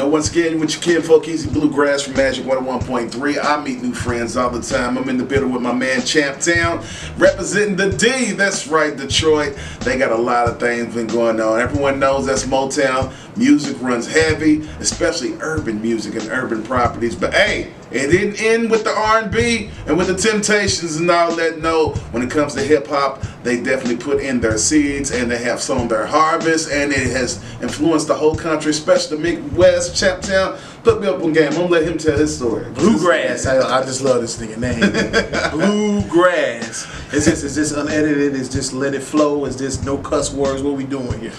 Once again, with your kinfolk, Easy Bluegrass from Magic 101.3. I meet new friends all the time. I'm in the building with my man Champtown, representing the D. That's right, Detroit. They got a lot of things been going on. Everyone knows that's Motown. Music runs heavy, especially urban music and urban properties. But hey, it didn't end with the R&B and with the Temptations and all that. No, when it comes to hip hop, they definitely put in their seeds and they have sown their harvest, and it has influenced the whole country, especially the Midwest. Champtown, put me up on game. I'm gonna let him tell his story. Bluegrass. I just love this nigga name. Bluegrass. Is this unedited? Is just let it flow? Is this no cuss words? What we doing here?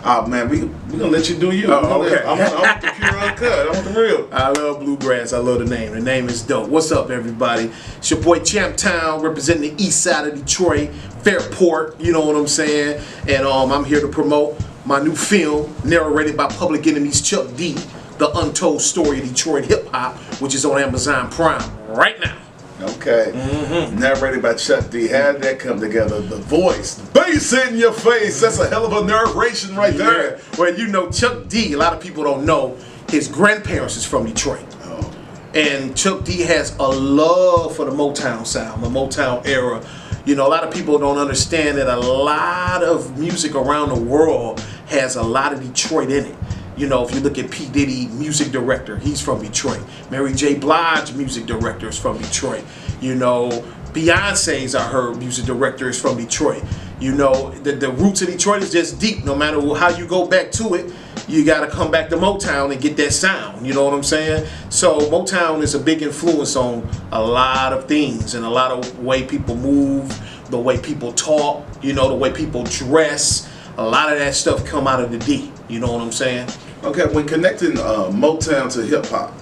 Oh man, we gonna let you do you. Oh, okay. I want the pure uncut. I want the real. I love Bluegrass. I love the name. The name is dope. What's up, everybody? It's your boy Champtown, representing the east side of Detroit, Fairport. You know what I'm saying? And I'm here to promote my new film, narrated by Public Enemy's Chuck D, The Untold Story of Detroit Hip Hop, which is on Amazon Prime right now. Okay. Narrated by Chuck D. How did that come together? The voice, the bass in your face. That's a hell of a narration right there. Well, you know, Chuck D, a lot of people don't know, his grandparents is from Detroit. Oh. And Chuck D has a love for the Motown sound, the Motown era. You know, a lot of people don't understand that a lot of music around the world has a lot of Detroit in it. You know, if you look at P. Diddy, music director, he's from Detroit. Mary J. Blige, music director, is from Detroit. You know, Beyonce's, I heard, music director is from Detroit. You know, the roots of Detroit is just deep. No matter how you go back to it, you got to come back to Motown and get that sound. You know what I'm saying? So Motown is a big influence on a lot of things and a lot of way people move, the way people talk, you know, the way people dress. A lot of that stuff come out of the D. You know what I'm saying? Okay, when connecting Motown to hip hop,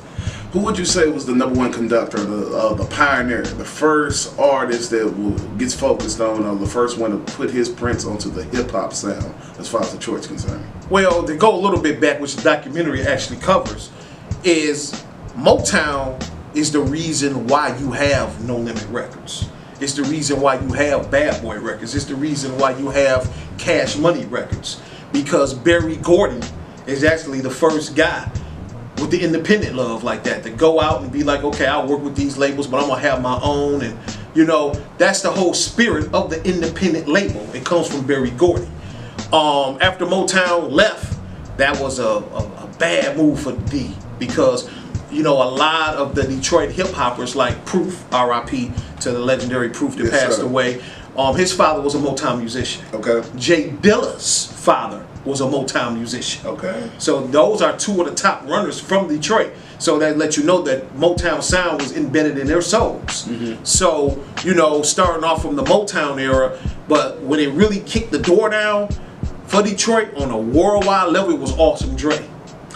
who would you say was the #1 conductor, the pioneer, the first artist that gets focused on, or the first one to put his prints onto the hip hop sound as far as Detroit's concerned? Well, to go a little bit back, which the documentary actually covers, is Motown is the reason why you have No Limit Records. It's the reason why you have Bad Boy Records. It's the reason why you have Cash Money Records. Because Berry Gordy is actually the first guy with the independent love like that, to go out and be like, okay, I'll work with these labels, but I'm gonna have my own. And you know, that's the whole spirit of the independent label. It comes from Berry Gordy. After Motown left, that was a bad move for D, because you know, a lot of the Detroit hip hoppers like Proof, R.I.P. to the legendary Proof that passed away. His father was a Motown musician. Okay. Jay Dilla's father was a Motown musician. Okay. So those are two of the top runners from Detroit. So that lets you know that Motown sound was embedded in their souls. So, you know, starting off from the Motown era, but when it really kicked the door down for Detroit on a worldwide level, it was Awesome Dre.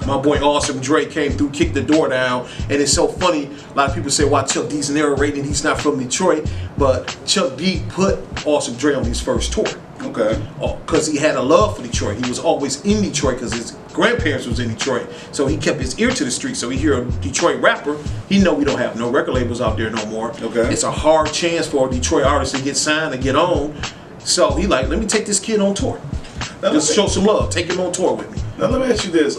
My boy Awesome Dre came through, kicked the door down, and it's so funny. A lot of people say, "Why Chuck D's narrating? He's not from Detroit." But Chuck D put Awesome Dre on his first tour. Okay. Because he had a love for Detroit. He was always in Detroit because his grandparents was in Detroit. So he kept his ear to the street. So he hear a Detroit rapper, he know we don't have no record labels out there no more. Okay. It's a hard chance for a Detroit artist to get signed and get on. So he like, let me take this kid on tour. Just show some love. Take him on tour with me. Now let me ask you this: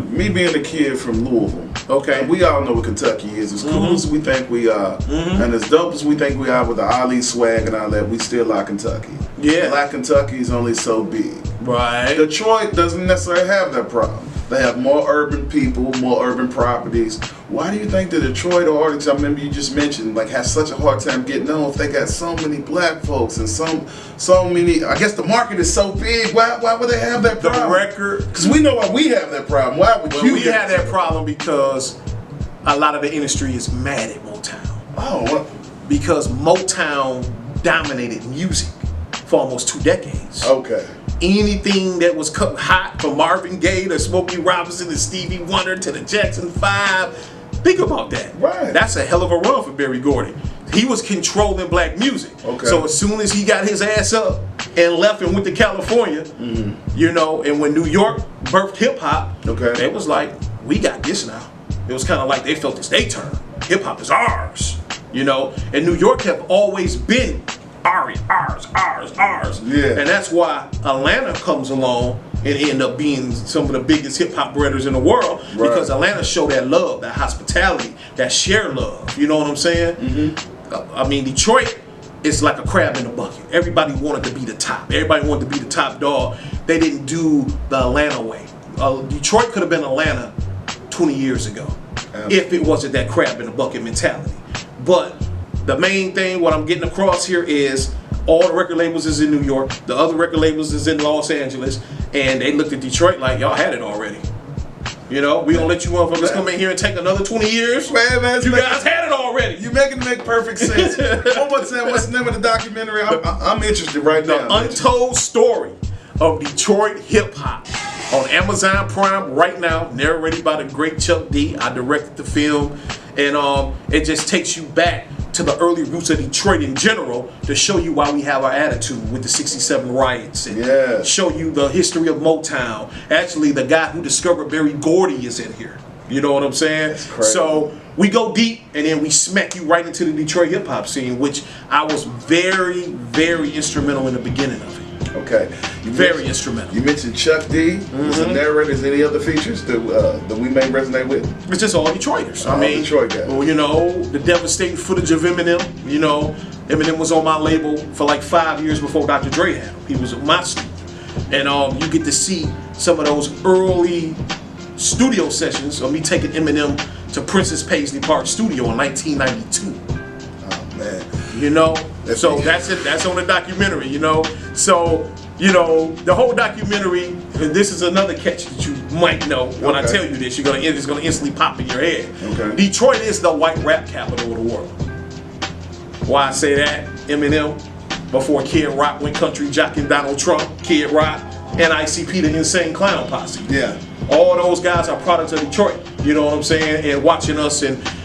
me being a kid from Louisville. Okay. We all know what Kentucky is. As cool as we think we are, and as dope as we think we are with the Ali swag and all that, we still like Kentucky. Yeah. Black Kentucky is only so big. Right. Detroit doesn't necessarily have that problem. They have more urban people, more urban properties. Why do you think the Detroit artists, I remember you just mentioned, like, have such a hard time getting on if they got so many black folks and so many? I guess the market is so big. Why would they have that problem? The record. Because we know why we have that problem. Why would you? We had that problem because a lot of the industry is mad at Motown. Oh. What? Because Motown dominated music for almost 2 decades. Okay. Anything that was hot, from Marvin Gaye to Smokey Robinson to Stevie Wonder to the Jackson 5, think about that. Right. That's a hell of a run for Berry Gordy. He was controlling black music. Okay. So as soon as he got his ass up and left and went to California, you know, and when New York birthed hip hop, okay, it was like, we got this now. It was kind of like they felt it's their turn. Hip hop is ours, you know. And New York have always been ours. Yeah. And that's why Atlanta comes along and end up being some of the biggest hip hop brothers in the world because Atlanta showed that love, that hospitality, that share love. You know what I'm saying? I mean, Detroit is like a crab in a bucket. Everybody wanted to be the top. Everybody wanted to be the top dog. They didn't do the Atlanta way. Detroit could have been Atlanta 20 years ago if it wasn't that crab in a bucket mentality. But the main thing, what I'm getting across here is all the record labels is in New York. The other record labels is in Los Angeles. And they looked at Detroit like, y'all had it already. You know, we gonna let you motherfuckers come in here and take another 20 years. Man, you guys had it already. You making it make perfect sense. One more time, what's the name of the documentary? I'm interested right now. The Untold Story of Detroit Hip Hop on Amazon Prime right now, narrated by the great Chuck D. I directed the film, and it just takes you back to the early roots of Detroit in general to show you why we have our attitude with the 67 riots and show you the history of Motown. Actually, the guy who discovered Berry Gordy is in here. You know what I'm saying? So we go deep and then we smack you right into the Detroit hip hop scene, which I was very, very instrumental in the beginning of it. Okay. Very instrumental. You mentioned Chuck D. As a narrator, is any other features that we may resonate with? It's just all Detroiters. I mean, Detroit guys. Well, you know, the devastating footage of Eminem. You know, Eminem was on my label for like 5 years before Dr. Dre had him. He was my student. And you get to see some of those early studio sessions of me taking Eminem to Princess Paisley Park Studio in 1992. Oh, man. You know, so that's it. That's on the documentary. You know, so you know the whole documentary. And this is another catch that you might know when I tell you this. It's gonna instantly pop in your head. Okay. Detroit is the white rap capital of the world. Why I say that? Eminem, before Kid Rock went country jocking Donald Trump, Kid Rock, and ICP, the Insane Clown Posse. Yeah. All those guys are products of Detroit. You know what I'm saying? And watching us,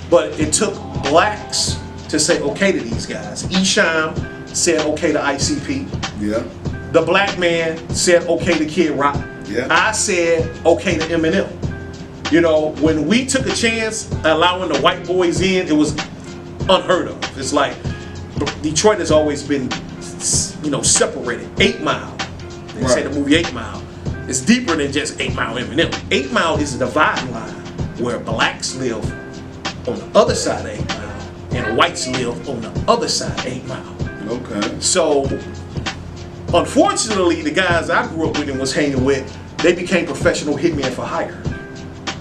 but it took blacks to say okay to these guys. Esham said okay to ICP. Yeah. The black man said okay to Kid Rock. Yeah. I said okay to Eminem. You know, when we took a chance allowing the white boys in, it was unheard of. It's like Detroit has always been, you know, separated. 8 Mile. They say the movie 8 Mile. It's deeper than just 8 Mile Eminem. 8 Mile is a dividing line where blacks live on the other side of 8 Mile. And whites live on the other side of 8 Mile. Okay. So, unfortunately, the guys I grew up with and was hanging with, they became professional hitmen for hire.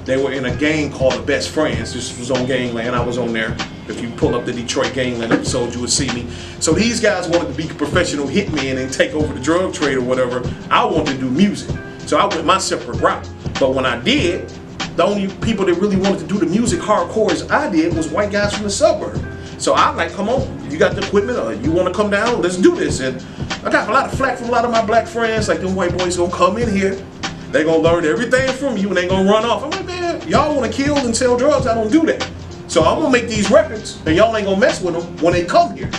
They were in a gang called the Best Friends. This was on Gangland. I was on there. If you pull up the Detroit Gangland episode, you would see me. So these guys wanted to be professional hitmen and take over the drug trade or whatever. I wanted to do music. So I went my separate route. But when I did, the only people that really wanted to do the music hardcore as I did was white guys from the suburb. So I'm like, come on, you got the equipment, or you want to come down, let's do this. And I got a lot of flack from a lot of my black friends, like them white boys gonna come in here, they gonna learn everything from you and they gonna run off. I'm like, man, y'all wanna kill and sell drugs, I don't do that. So I'm gonna make these records and y'all ain't gonna mess with them when they come here.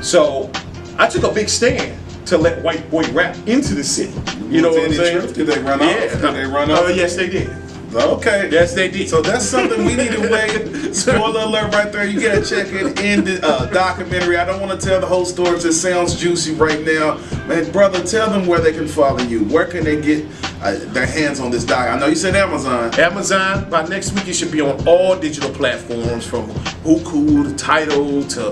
So I took a big stand to let white boy rap into the city. You know what I'm saying? Did they run off? Yeah. Did they run off? Yes, they did. Okay. Yes, they did. So that's something we need to wait. Spoiler alert right there. You gotta check it in the documentary. I don't want to tell the whole story. It sounds juicy right now. Man, brother, tell them where they can follow you. Where can they get their hands on this doc? I know you said Amazon. Amazon. By next week, it should be on all digital platforms, from Roku to Tidal to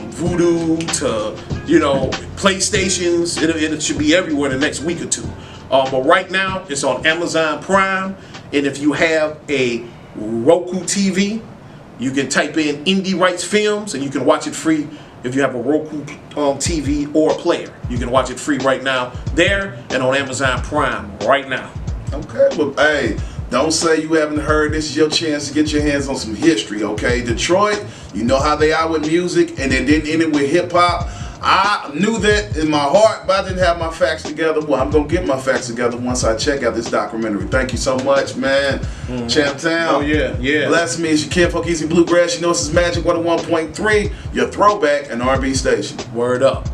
Voodoo to, you know, PlayStations. It should be everywhere in the next week or two. But right now, it's on Amazon Prime. And if you have a Roku TV, you can type in Indie Rights Films and you can watch it free. If you have a Roku TV or a player, you can watch it free right now there and on Amazon Prime right now. Okay, well, hey, don't say you haven't heard. This is your chance to get your hands on some history, okay? Detroit, you know how they are with music, and they didn't end it with hip-hop. I knew that in my heart, but I didn't have my facts together. Well, I'm going to get my facts together once I check out this documentary. Thank you so much, man. Champtown. Oh, yeah, yeah. Bless me. It's your Kinfolk Easy Bluegrass. You know this is Magic 101.3, your throwback and R&B station. Word up.